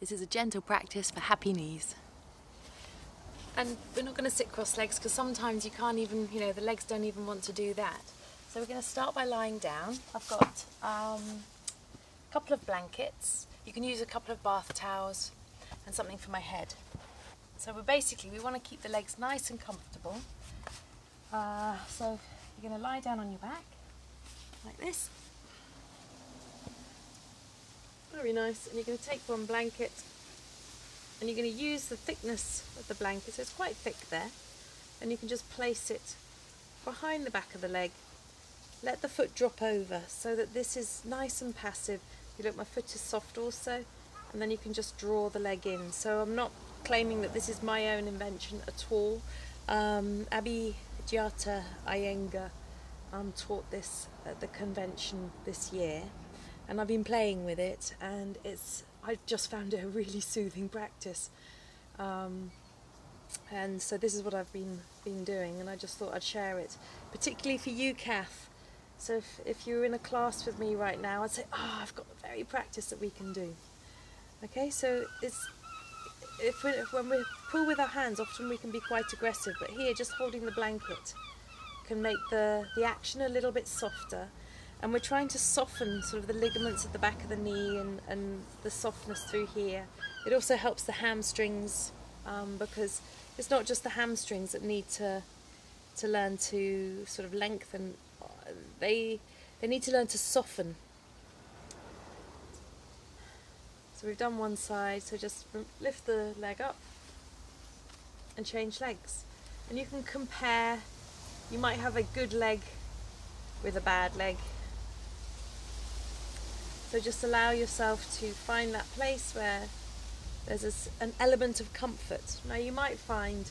This is a gentle practice for happy knees. And we're not going to sit cross legs because sometimes you can't even, the legs don't even want to do that. So we're going to start by lying down. I've got a couple of blankets. You can use a couple of bath towels and something for my head. So we want to keep the legs nice and comfortable. So you're going to lie down on your back like this. Very nice. And you're going to take one blanket and you're going to use the thickness of the blanket, so it's quite thick there, and you can just place it behind the back of the leg. Let the foot drop over so that this is nice and passive. You look, my foot is soft also, and then you can just draw the leg in. So I'm not claiming that this is my own invention at all. Abby Giata Iyengar taught this at the convention this year, and I've been playing with it, and I've just found it a really soothing practice. And so this is what I've been doing, and I just thought I'd share it, particularly for you, Kath. So if you're in a class with me right now, I'd say, I've got the very practice that we can do. Okay, so when we pull with our hands, often we can be quite aggressive, but here, just holding the blanket can make the action a little bit softer. And we're trying to soften sort of the ligaments at the back of the knee and the softness through here. It also helps the hamstrings, because it's not just the hamstrings that need to learn to sort of lengthen. They need to learn to soften. So we've done one side, so just lift the leg up and change legs. And you can compare. You might have a good leg with a bad leg. So just allow yourself to find that place where there's an element of comfort. Now you might find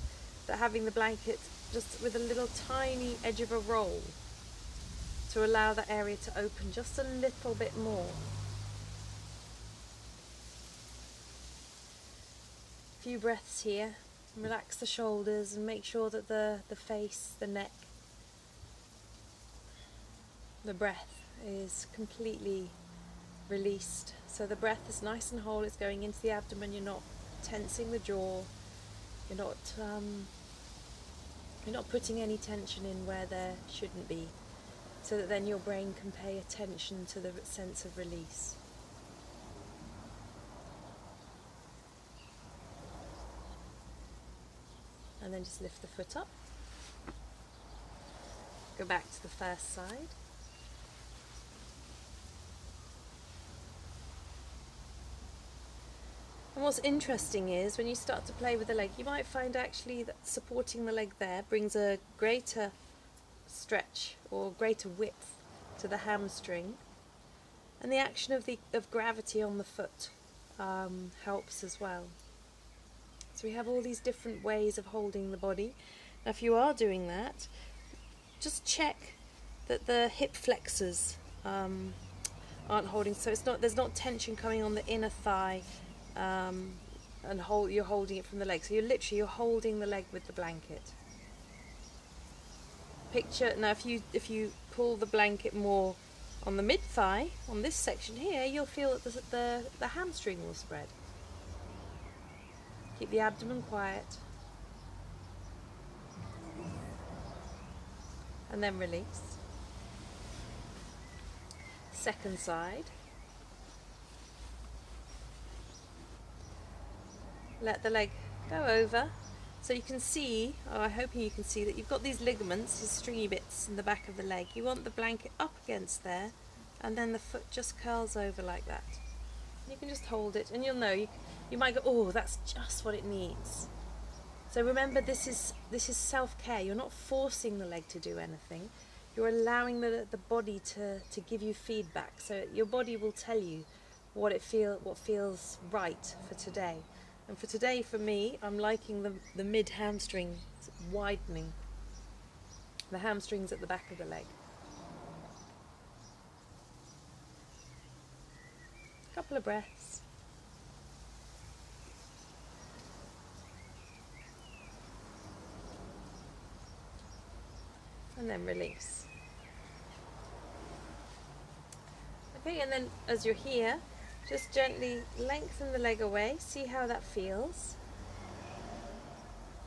that having the blanket just with a little tiny edge of a roll to allow that area to open just a little bit more. A few breaths here. Relax the shoulders and make sure that the face, the neck, the breath is completely released. So the breath is nice and whole, it's going into the abdomen, you're not tensing the jaw, you're not putting any tension in where there shouldn't be, so that then your brain can pay attention to the sense of release. And then just lift the foot up, go back to the first side. And what's interesting is when you start to play with the leg, you might find actually that supporting the leg there brings a greater stretch or greater width to the hamstring, and the action of gravity on the foot helps as well. So we have all these different ways of holding the body. Now if you are doing that, just check that the hip flexors aren't holding, so there's not tension coming on the inner thigh. And you're holding it from the leg, so you're holding the leg with the blanket. Picture now, if you pull the blanket more on the mid thigh, on this section here, you'll feel that the hamstring will spread. Keep the abdomen quiet, and then release. Second side. Let the leg go over, so you can see, I'm hoping you can see that you've got these ligaments, these stringy bits in the back of the leg. You want the blanket up against there, and then the foot just curls over like that. And you can just hold it, and you'll know, you might go, oh, that's just what it needs. So remember, this is self-care. You're not forcing the leg to do anything. You're allowing the body to give you feedback. So your body will tell you what feels right for today. And for today, for me, I'm liking the mid hamstring widening, the hamstrings at the back of the leg. A couple of breaths. And then release. Okay, and then as you're here, Just gently lengthen the leg away, see how that feels.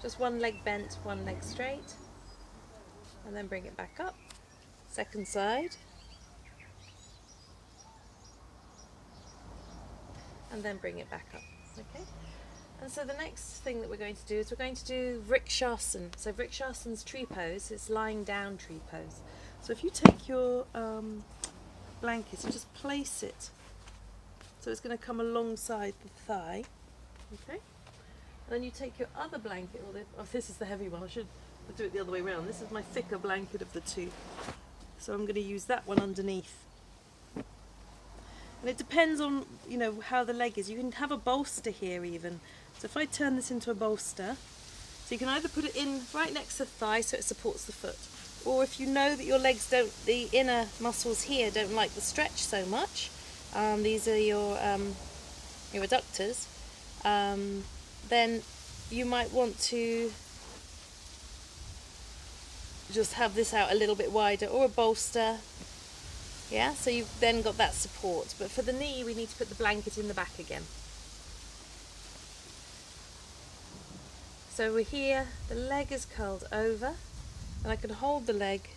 Just one leg bent, one leg straight, and then bring it back up. Second side. And then bring it back up, okay? And so the next thing that we're going to do is we're going to do Vrikshasana. So Vrikshasan's tree pose, it's lying down tree pose. So if you take your blanket and just place it, so it's going to come alongside the thigh, okay? And then you take your other blanket, oh, this is the heavy one, I should do it the other way around. This is my thicker blanket of the two. So I'm going to use that one underneath. And it depends on, you know, how the leg is. You can have a bolster here even. So if I turn this into a bolster, so you can either put it in right next to the thigh so it supports the foot, or if you know that your legs don't, the inner muscles here don't like the stretch so much, these are your adductors, then you might want to just have this out a little bit wider, or a bolster. Yeah, so you've then got that support. But for the knee, we need to put the blanket in the back again. So we're here, the leg is curled over, and I can hold the leg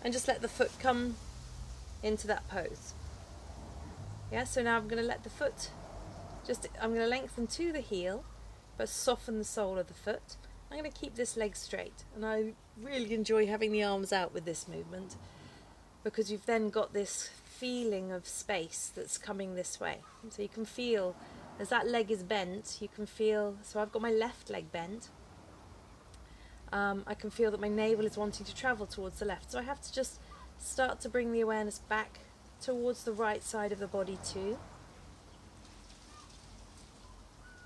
and just let the foot come into that pose. Yeah, so now I'm going to let the foot, I'm going to lengthen to the heel, but soften the sole of the foot. I'm going to keep this leg straight, and I really enjoy having the arms out with this movement, because you've then got this feeling of space that's coming this way. So you can feel, as that leg is bent, you can feel, so I've got my left leg bent, I can feel that my navel is wanting to travel towards the left. So I have to just start to bring the awareness back towards the right side of the body too.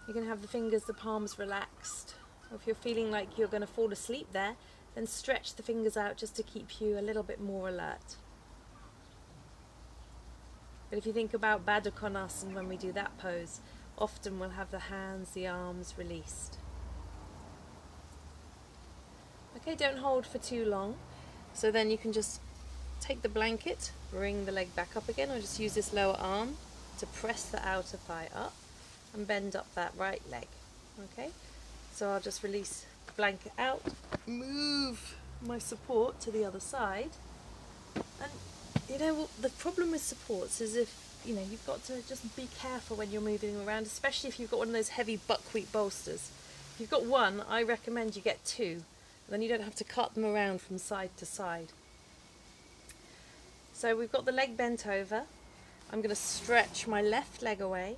You can have the fingers, the palms relaxed. Or if you're feeling like you're going to fall asleep there, then stretch the fingers out just to keep you a little bit more alert. But if you think about Baddha Konasana, when we do that pose, often we'll have the hands, the arms released. Okay, don't hold for too long. So then you can just take the blanket, bring the leg back up again, or just use this lower arm to press the outer thigh up and bend up that right leg. Okay, so I'll just release the blanket out, move my support to the other side, and you know what the problem with supports is, if you know, you've got to just be careful when you're moving them around, especially if you've got one of those heavy buckwheat bolsters. If you've got one, I recommend you get two, then you don't have to cut them around from side to side. So we've got the leg bent over. I'm going to stretch my left leg away,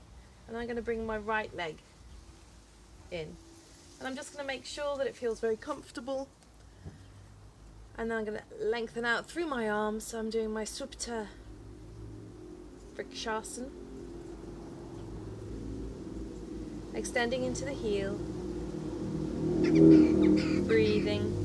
and I'm going to bring my right leg in. And I'm just going to make sure that it feels very comfortable. And then I'm going to lengthen out through my arms, so I'm doing my Supta Vrikshasana. Extending into the heel. Breathing.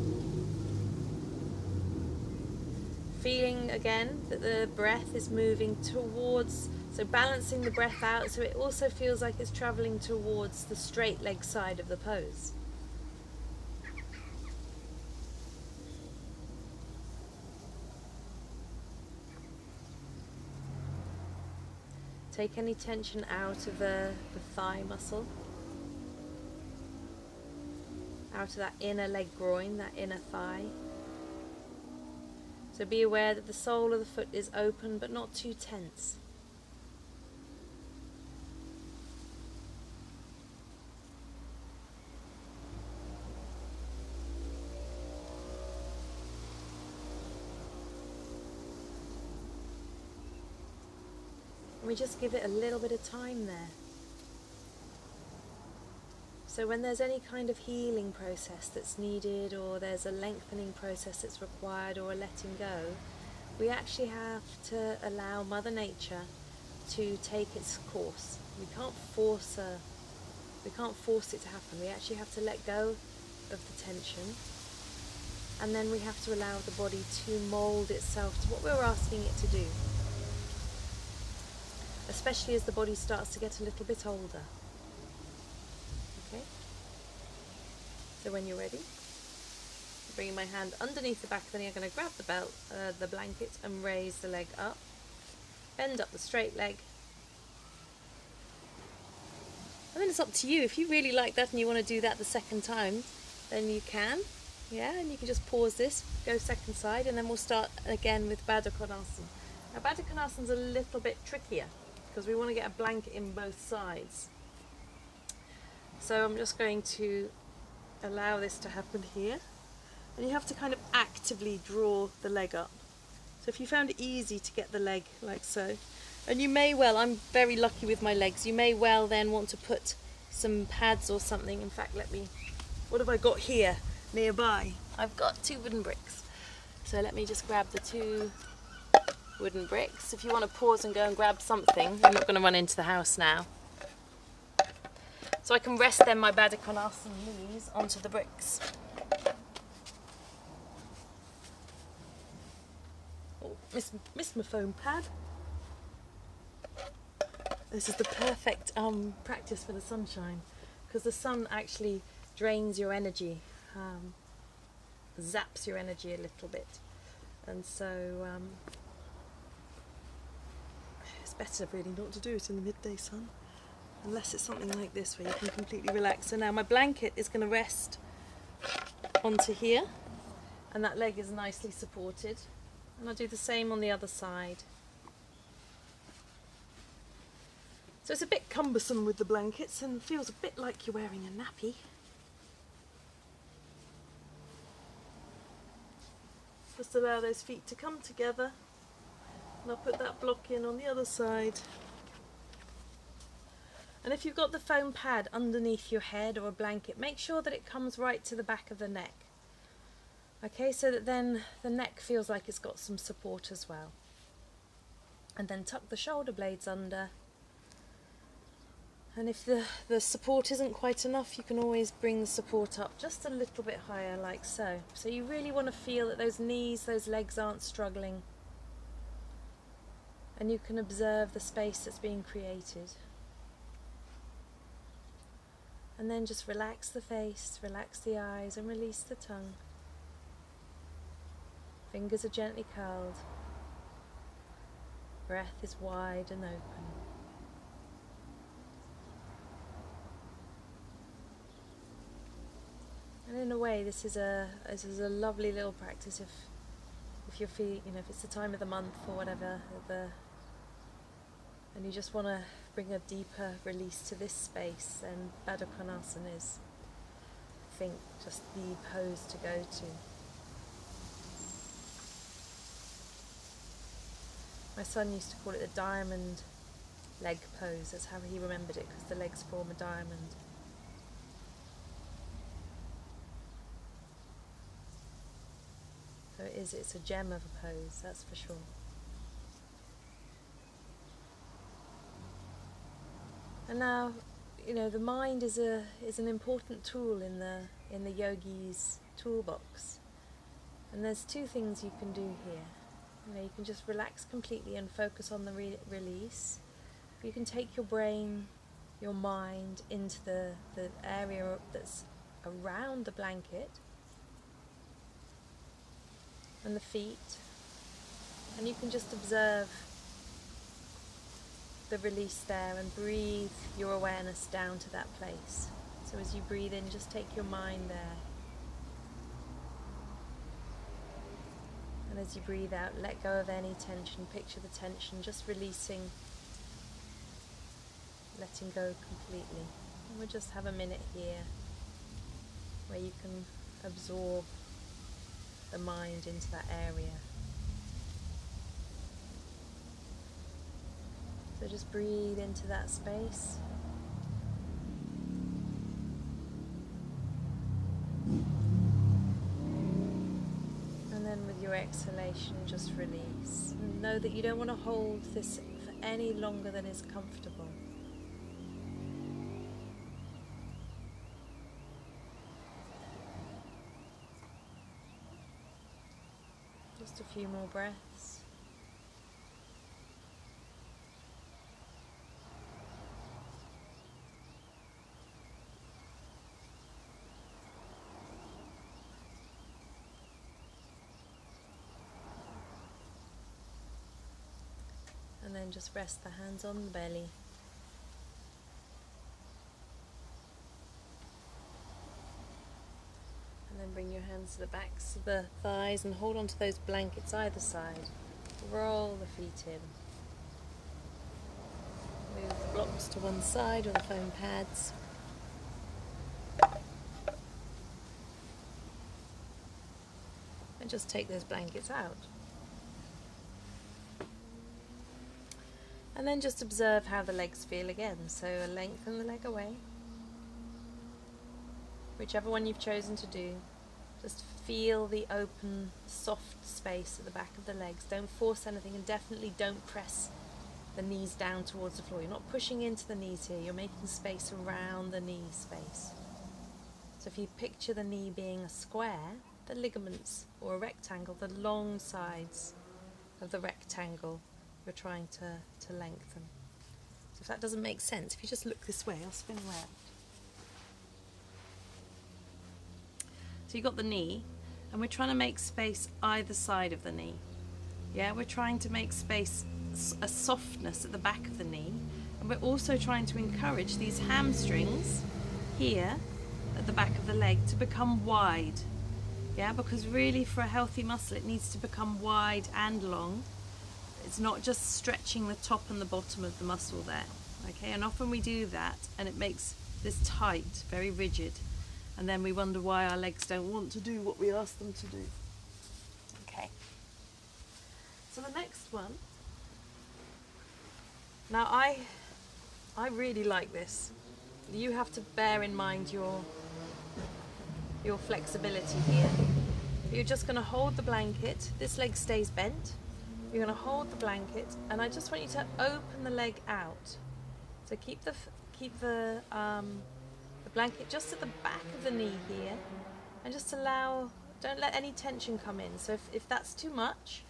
Feeling again that the breath is moving towards, so balancing the breath out so it also feels like it's travelling towards the straight leg side of the pose. Take any tension out of the thigh muscle, out of that inner leg groin, that inner thigh. So be aware that the sole of the foot is open but not too tense. And we just give it a little bit of time there. So when there's any kind of healing process that's needed, or there's a lengthening process that's required, or a letting go, we actually have to allow Mother Nature to take its course. We can't force it to happen. We actually have to let go of the tension, and then we have to allow the body to mould itself to what we're asking it to do, especially as the body starts to get a little bit older. Okay? So when you're ready, bringing my hand underneath the back of the knee, I'm going to grab the blanket and raise the leg up, bend up the straight leg, And then it's up to you. If you really like that and you want to do that the second time, then you can. Yeah, and you can just pause this, go second side, and then we'll start again with Baddha Konasana. Now Baddha Konasana is a little bit trickier because we want to get a blanket in both sides. So I'm just going to allow this to happen here. And you have to kind of actively draw the leg up. So if you found it easy to get the leg like so, and you may well, I'm very lucky with my legs, you may well then want to put some pads or something. In fact, what have I got here nearby? I've got 2 wooden bricks. So let me just grab the 2 wooden bricks. If you want to pause and go and grab something, I'm not going to run into the house now. So I can rest then my Baddha Konasana knees onto the bricks. Oh, missed my foam pad. This is the perfect practice for the sunshine, because the sun actually drains your energy, zaps your energy a little bit, and so it's better really not to do it in the midday sun, unless it's something like this where you can completely relax. So now my blanket is going to rest onto here, and that leg is nicely supported, and I'll do the same on the other side. So it's a bit cumbersome with the blankets and feels a bit like you're wearing a nappy. Just allow those feet to come together, and I'll put that block in on the other side. And if you've got the foam pad underneath your head or a blanket, make sure that it comes right to the back of the neck. Okay, so that then the neck feels like it's got some support as well. And then tuck the shoulder blades under. And if the support isn't quite enough, you can always bring the support up just a little bit higher, like so. So you really want to feel that those knees, those legs aren't struggling. And you can observe the space that's being created. And then just relax the face, relax the eyes, and release the tongue. Fingers are gently curled. Breath is wide and open. And in a way, this is a lovely little practice if you're feeling, if it's the time of the month or whatever, and you just want to bring a deeper release to this space, then Baddha Konasana is, I think, just the pose to go to. My son used to call it the diamond leg pose. That's how he remembered it, because the legs form a diamond. So it's a gem of a pose, that's for sure. And now, the mind is an important tool in the yogi's toolbox. And there's 2 things you can do here. You can just relax completely and focus on the release. You can take your brain, your mind, into the area that's around the blanket and the feet, and you can just observe the release there and breathe your awareness down to that place. So as you breathe in, just take your mind there, and as you breathe out, let go of any tension. Picture the tension just releasing, letting go completely. And we'll just have a minute here where you can absorb the mind into that area. So just breathe into that space. And then with your exhalation, just release. And know that you don't want to hold this for any longer than is comfortable. Just a few more breaths. And then just rest the hands on the belly. into the backs of the thighs and hold onto those blankets either side. Roll the feet in. Move the blocks to one side or the foam pads. And just take those blankets out. And then just observe how the legs feel again. So lengthen the leg away. Whichever one you've chosen to do. Just feel the open, soft space at the back of the legs. Don't force anything, and definitely don't press the knees down towards the floor. You're not pushing into the knees here. You're making space around the knee space. So if you picture the knee being a square, the ligaments, or a rectangle, the long sides of the rectangle you're trying to lengthen. So if that doesn't make sense, if you just look this way, I'll spin around. So you've got the knee, and we're trying to make space either side of the knee. Yeah, we're trying to make space, a softness at the back of the knee, and we're also trying to encourage these hamstrings here at the back of the leg to become wide. Yeah, because really for a healthy muscle it needs to become wide and long. It's not just stretching the top and the bottom of the muscle there. Okay, and often we do that and it makes this tight, very rigid. And then we wonder why our legs don't want to do what we ask them to do. Okay. So the next one. Now I really like this. You have to bear in mind your flexibility here. You're just going to hold the blanket. This leg stays bent. You're going to hold the blanket, and I just want you to open the leg out. So keep the blanket just at the back of the knee here, and just don't let any tension come in. So if that's too much,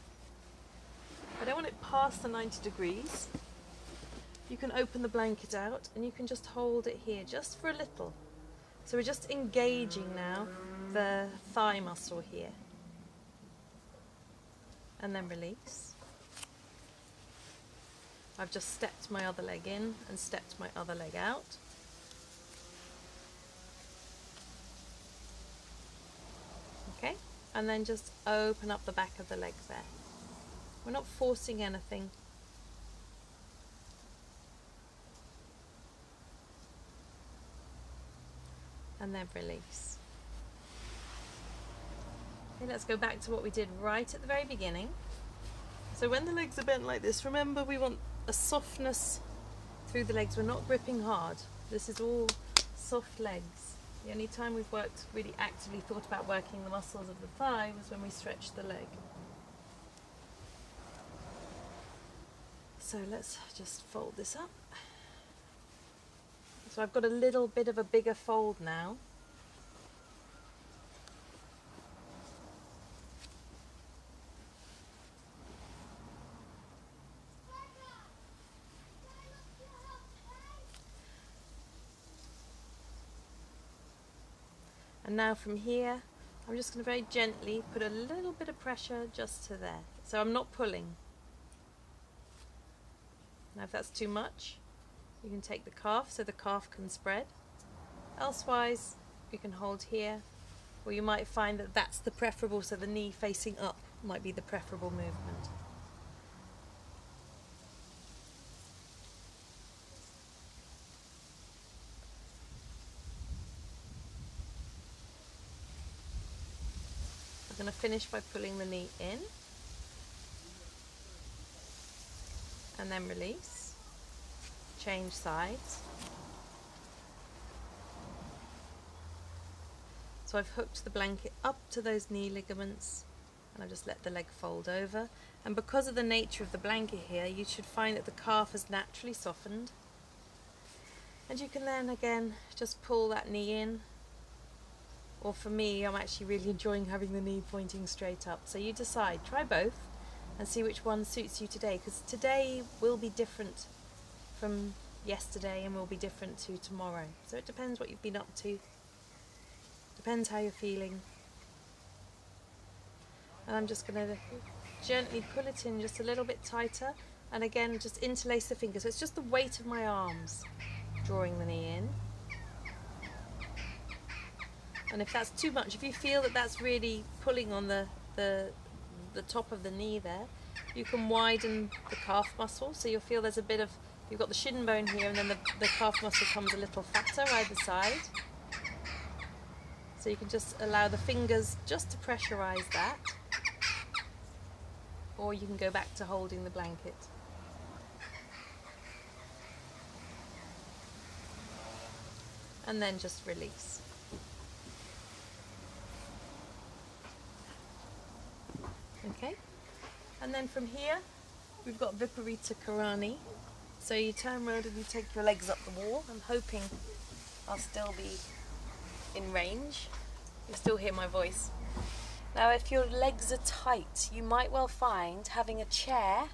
I don't want it past the 90 degrees, you can open the blanket out and you can just hold it here just for a little. So we're just engaging now the thigh muscle here. And then release. I've just stepped my other leg in and stepped my other leg out. Okay, and then just open up the back of the leg there. We're not forcing anything. And then release. Okay, let's go back to what we did right at the very beginning. So when the legs are bent like this, remember we want a softness through the legs. We're not gripping hard. This is all soft legs. The only time we've really actively thought about working the muscles of the thigh was when we stretched the leg. So let's just fold this up. So I've got a little bit of a bigger fold now. And now from here, I'm just going to very gently put a little bit of pressure just to there. So I'm not pulling. Now if that's too much, you can take the calf so the calf can spread. Elsewise, you can hold here, or you might find that that's the preferable, so the knee facing up might be the preferable movement. I'm going to finish by pulling the knee in and then release, change sides. So I've hooked the blanket up to those knee ligaments and I've just let the leg fold over, and because of the nature of the blanket here, you should find that the calf has naturally softened, and you can then again just pull that knee in. Or for me, I'm actually really enjoying having the knee pointing straight up. So you decide, try both and see which one suits you today, because today will be different from yesterday and will be different to tomorrow. So it depends what you've been up to, depends how you're feeling. And I'm just going to gently pull it in just a little bit tighter, and again just interlace the fingers. So it's just the weight of my arms drawing the knee in. And if that's too much, if you feel that that's really pulling on the top of the knee there, you can widen the calf muscle, so you'll feel there's a bit of, you've got the shin bone here and then the calf muscle comes a little fatter either side. So you can just allow the fingers just to pressurize that, or you can go back to holding the blanket. And then just release. Okay, and then from here we've got Viparita Karani. So you turn around and you take your legs up the wall. I'm hoping I'll still be in range. You still hear my voice. Now if your legs are tight, you might well find having a chair,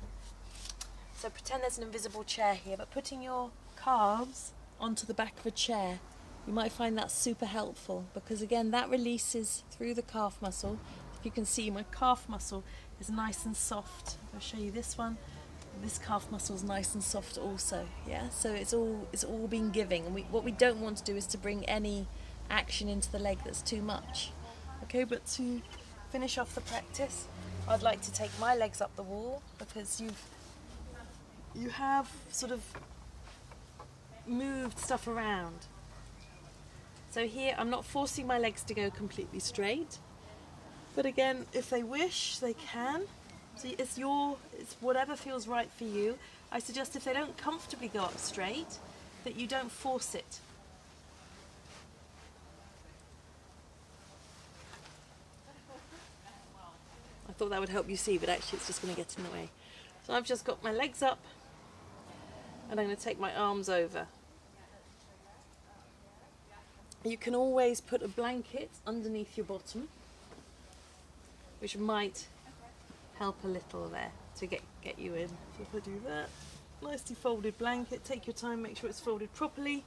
so pretend there's an invisible chair here, but putting your calves onto the back of a chair, you might find that super helpful, because again that releases through the calf muscle. If you can see, my calf muscle is nice and soft. I'll show you this one. This calf muscle is nice and soft also, yeah? So it's all been giving, and what we don't want to do is to bring any action into the leg that's too much. Okay, but to finish off the practice, I'd like to take my legs up the wall, because you have sort of moved stuff around. So here I'm not forcing my legs to go completely straight, but again, if they wish, they can. So it's whatever feels right for you. I suggest if they don't comfortably go up straight, that you don't force it. I thought that would help you see, but actually it's just going to get in the way. So I've just got my legs up, and I'm going to take my arms over. You can always put a blanket underneath your bottom, which might help a little there to get you in. So if I do that, nicely folded blanket, take your time, make sure it's folded properly.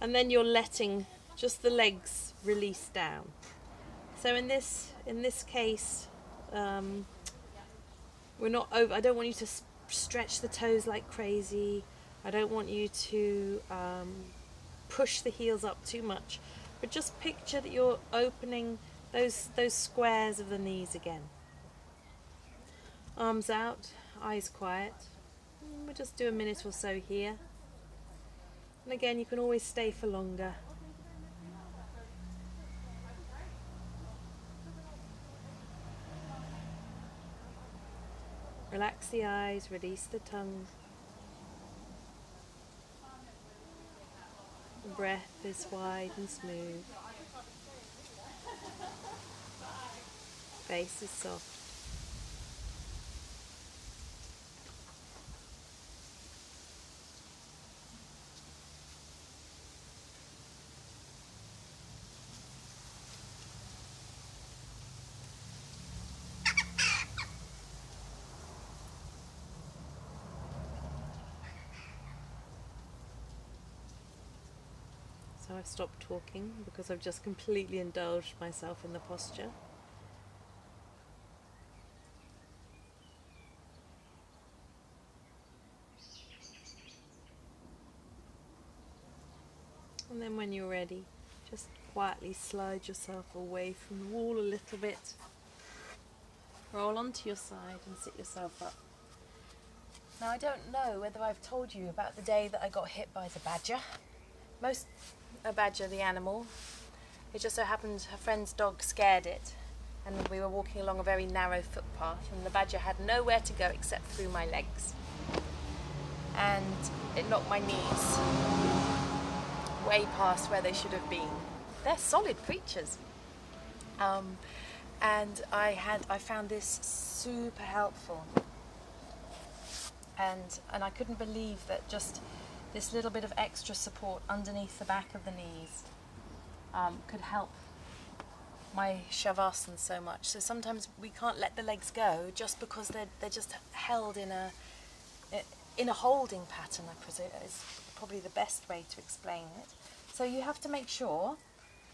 And then you're letting just the legs release down. So in this case, we're not over. I don't want you to stretch the toes like crazy. I don't want you to push the heels up too much, but just picture that you're opening those squares of the knees again. Arms out, eyes quiet. We'll just do a minute or so here. And again, you can always stay for longer. Relax the eyes, release the tongue. The breath is wide and smooth. Face is soft. So I've stopped talking because I've just completely indulged myself in the posture. And then when you're ready, just quietly slide yourself away from the wall a little bit. Roll onto your side and sit yourself up. Now I don't know whether I've told you about the day that I got hit by the badger. A badger, the animal, it just so happened her friend's dog scared it, and we were walking along a very narrow footpath, and the badger had nowhere to go except through my legs, and it knocked my knees way past where they should have been. They're solid creatures, and I found this super helpful, and I couldn't believe that just this little bit of extra support underneath the back of the knees could help my shavasana so much. So sometimes we can't let the legs go just because they're just held in a holding pattern, I presume is probably the best way to explain it. So you have to make sure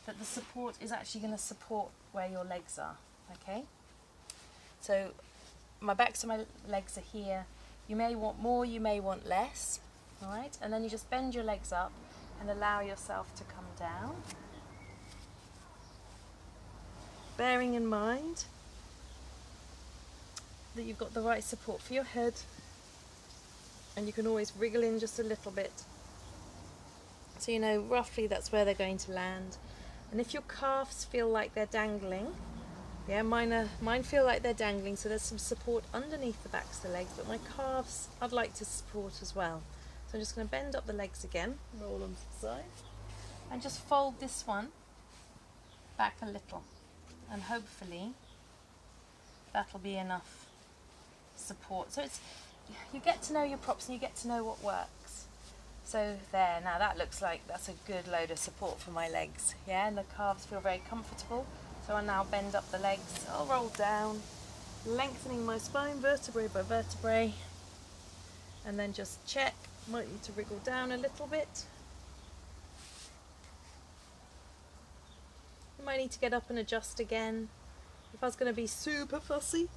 that the support is actually going to support where your legs are, okay? So my back, so my legs are here, You may want more, you may want less. All right, and then you just bend your legs up and allow yourself to come down. Bearing in mind that you've got the right support for your head, and you can always wriggle in just a little bit. So you know roughly that's where they're going to land. And if your calves feel like they're dangling, yeah, mine feel like they're dangling, so there's some support underneath the backs of the legs, but my calves I'd like to support as well. So I'm just going to bend up the legs again, roll them to the side, and just fold this one back a little, and hopefully that'll be enough support. So it's, you get to know your props and you get to know what works. So there, now that looks like that's a good load of support for my legs, yeah, and the calves feel very comfortable. So I now bend up the legs, I'll roll down, lengthening my spine vertebrae by vertebrae, and then just check, might need to wriggle down a little bit. You might need to get up and adjust again. If I was going to be super fussy,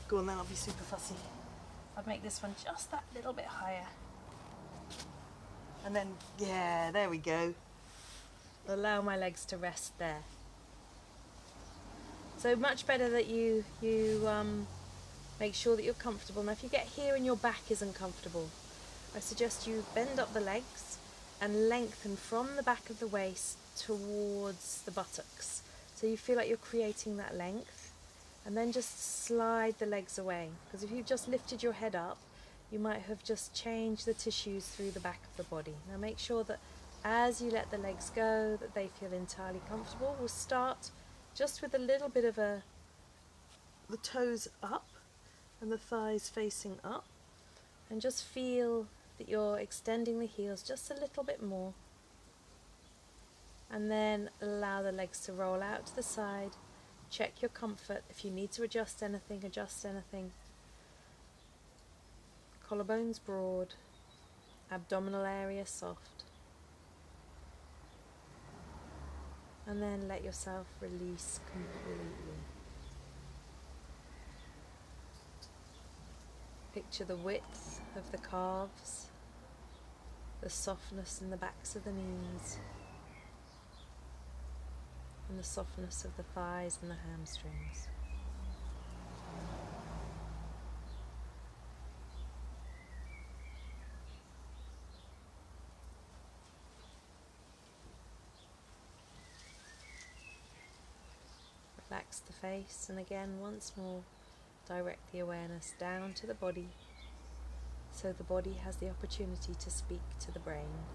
go on then, I'll be super fussy. I'd make this one just that little bit higher. And then, yeah, there we go. Allow my legs to rest there. So much better that you make sure that you're comfortable. Now if you get here and your back isn't comfortable, I suggest you bend up the legs and lengthen from the back of the waist towards the buttocks. So you feel like you're creating that length, and then just slide the legs away. Because if you've just lifted your head up, you might have just changed the tissues through the back of the body. Now make sure that as you let the legs go, that they feel entirely comfortable. We'll start just with a little bit of the toes up and the thighs facing up, and just feel that you're extending the heels just a little bit more, and then allow the legs to roll out to the side. Check your comfort. If you need to adjust anything, adjust anything. Collarbones broad, abdominal area soft, and then let yourself release completely. Picture the width of the calves, the softness in the backs of the knees, and the softness of the thighs and the hamstrings. Relax the face, and again once more direct the awareness down to the body, so the body has the opportunity to speak to the brain.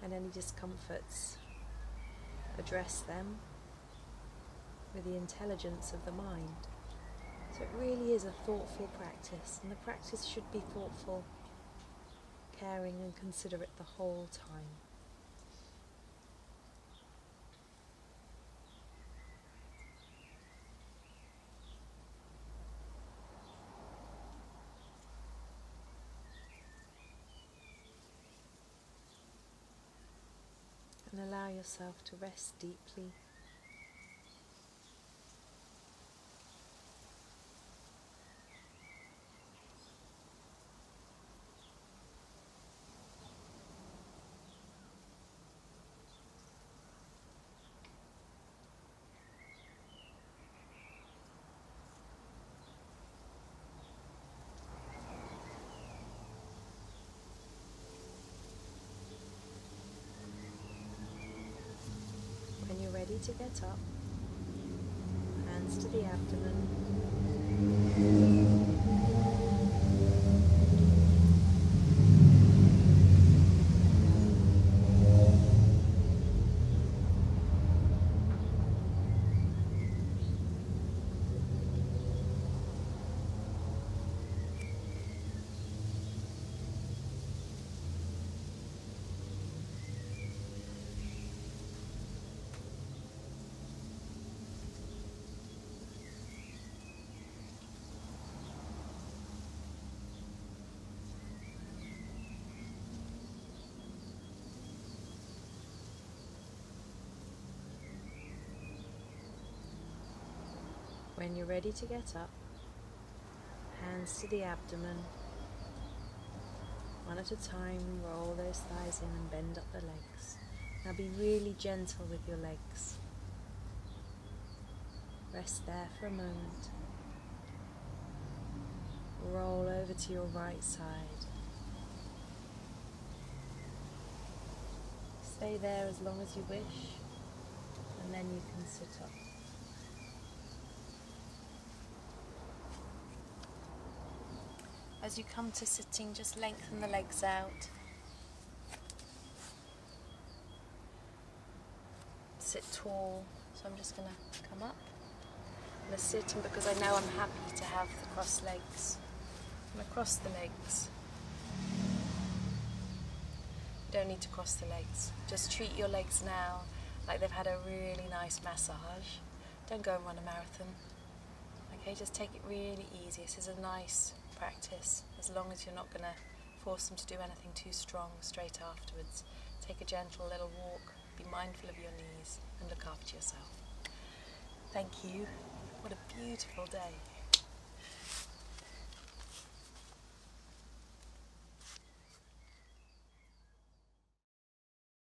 And any discomforts, address them with the intelligence of the mind. So it really is a thoughtful practice, and the practice should be thoughtful, caring and considerate the whole time. And allow yourself to rest deeply. When you're ready to get up, hands to the abdomen. When you're ready to get up, hands to the abdomen. One at a time, roll those thighs in and bend up the legs. Now be really gentle with your legs. Rest there for a moment. Roll over to your right side. Stay there as long as you wish, and then you can sit up. As you come to sitting, just lengthen the legs out. Sit tall, so I'm just going to come up. I'm going to sit, and because I know I'm happy to have the crossed legs, I'm going to cross the legs. You don't need to cross the legs. Just treat your legs now like they've had a really nice massage. Don't go and run a marathon. Okay, just take it really easy. This is a nice practice, as long as you're not going to force them to do anything too strong straight afterwards. Take a gentle little walk, be mindful of your knees, and look after yourself. Thank you. What a beautiful day.